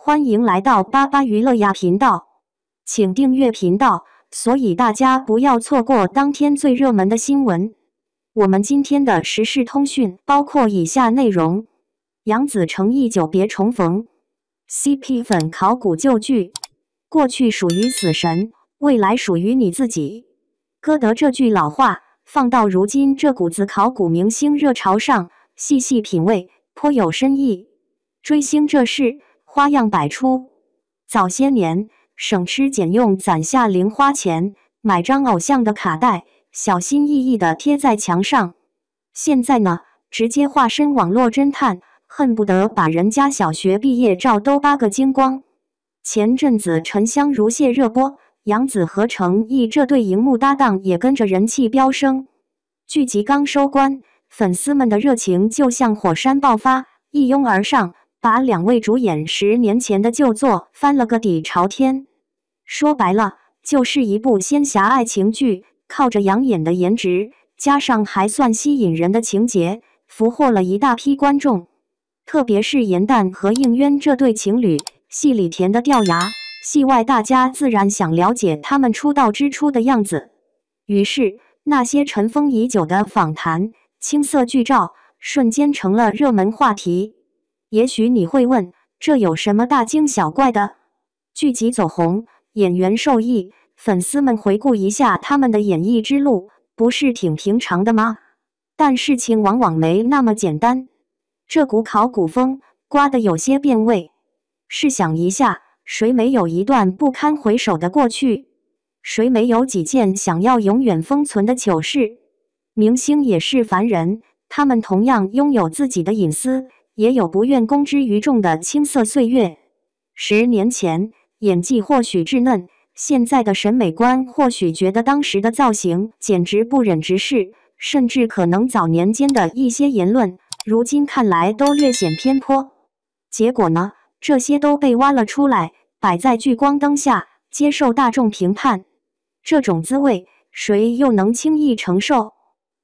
欢迎来到巴巴娱乐呀频道，请订阅频道，所以大家不要错过当天最热门的新闻。我们今天的时事通讯包括以下内容：杨紫诚忆久别重逢 ，CP 粉考古旧剧，过去属于死神，未来属于你自己。歌德这句老话放到如今这股子考古明星热潮上，细细品味，颇有深意。追星这事花样百出，早些年省吃俭用攒下零花钱，买张偶像的卡带，小心翼翼地贴在墙上。现在呢，直接化身网络侦探，恨不得把人家小学毕业照都扒个精光。前阵子沉香如屑热播，杨紫和程毅这对荧幕搭档也跟着人气飙升。剧集刚收官，粉丝们的热情就像火山爆发，一拥而上，把两位主演10年前的旧作翻了个底朝天。说白了，就是一部仙侠爱情剧，靠着养眼的颜值，加上还算吸引人的情节，俘获了一大批观众。特别是严诞和应渊这对情侣，戏里甜的掉牙，戏外大家自然想了解他们出道之初的样子。于是，那些尘封已久的访谈、青涩剧照，瞬间成了热门话题。也许你会问，这有什么大惊小怪的？剧集走红，演员受益，粉丝们回顾一下他们的演艺之路，不是挺平常的吗？但事情往往没那么简单。这股考古风刮得有些变味。试想一下，谁没有一段不堪回首的过去？谁没有几件想要永远封存的糗事？明星也是凡人，他们同样拥有自己的隐私，也有不愿公之于众的青涩岁月。10年前，演技或许稚嫩，现在的审美观或许觉得当时的造型简直不忍直视，甚至可能早年间的一些言论，如今看来都略显偏颇。结果呢，这些都被挖了出来，摆在聚光灯下，接受大众评判。这种滋味，谁又能轻易承受？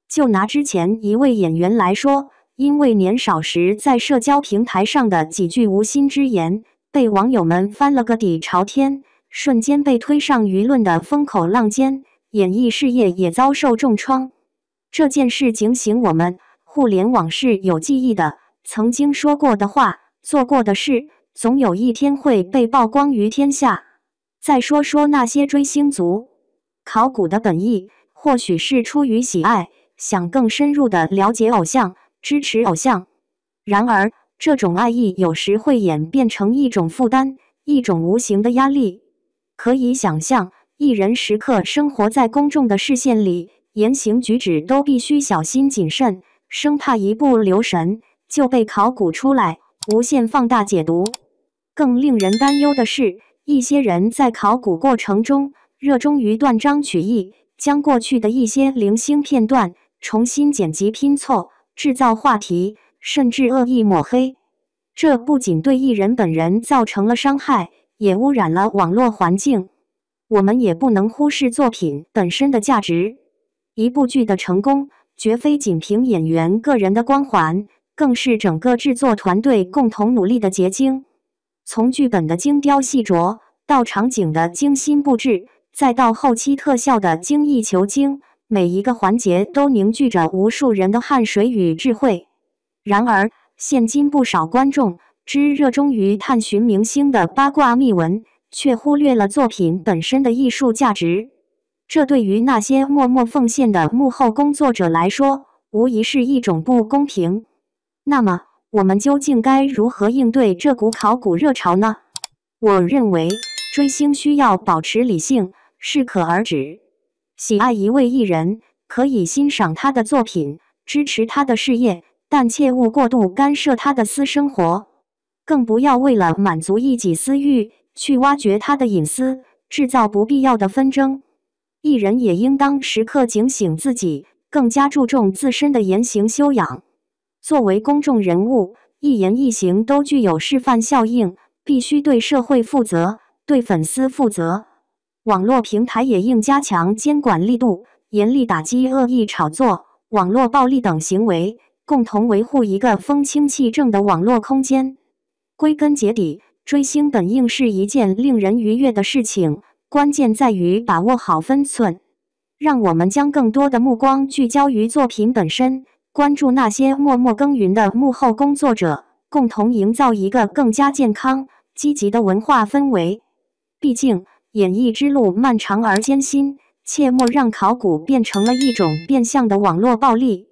就拿之前一位演员来说，因为年少时在社交平台上的几句无心之言，被网友们翻了个底朝天，瞬间被推上舆论的风口浪尖，演艺事业也遭受重创。这件事警醒我们，互联网是有记忆的，曾经说过的话，做过的事，总有一天会被曝光于天下。再说说那些追星族，考古的本意或许是出于喜爱，想更深入地了解偶像，支持偶像。然而，这种爱意有时会演变成一种负担，一种无形的压力。可以想象，艺人时刻生活在公众的视线里，言行举止都必须小心谨慎，生怕一不留神就被考古出来，无限放大解读。更令人担忧的是，一些人在考古过程中热衷于断章取义，将过去的一些零星片段重新剪辑拼凑，制造话题，甚至恶意抹黑。这不仅对艺人本人造成了伤害，也污染了网络环境。我们也不能忽视作品本身的价值。一部剧的成功，绝非仅凭演员个人的光环，更是整个制作团队共同努力的结晶。从剧本的精雕细琢，到场景的精心布置，再到后期特效的精益求精，每一个环节都凝聚着无数人的汗水与智慧。然而，现今不少观众只热衷于探寻明星的八卦秘闻，却忽略了作品本身的艺术价值。这对于那些默默奉献的幕后工作者来说，无疑是一种不公平。那么，我们究竟该如何应对这股考古热潮呢？我认为，追星需要保持理性，适可而止。喜爱一位艺人，可以欣赏他的作品，支持他的事业，但切勿过度干涉他的私生活。更不要为了满足一己私欲，去挖掘他的隐私，制造不必要的纷争。艺人也应当时刻警醒自己，更加注重自身的言行修养。作为公众人物，一言一行都具有示范效应，必须对社会负责，对粉丝负责。网络平台也应加强监管力度，严厉打击恶意炒作、网络暴力等行为，共同维护一个风清气正的网络空间。归根结底，追星本应是一件令人愉悦的事情，关键在于把握好分寸。让我们将更多的目光聚焦于作品本身，关注那些默默耕耘的幕后工作者，共同营造一个更加健康、积极的文化氛围。毕竟，演艺之路漫长而艰辛，切莫让考古变成了一种变相的网络暴力。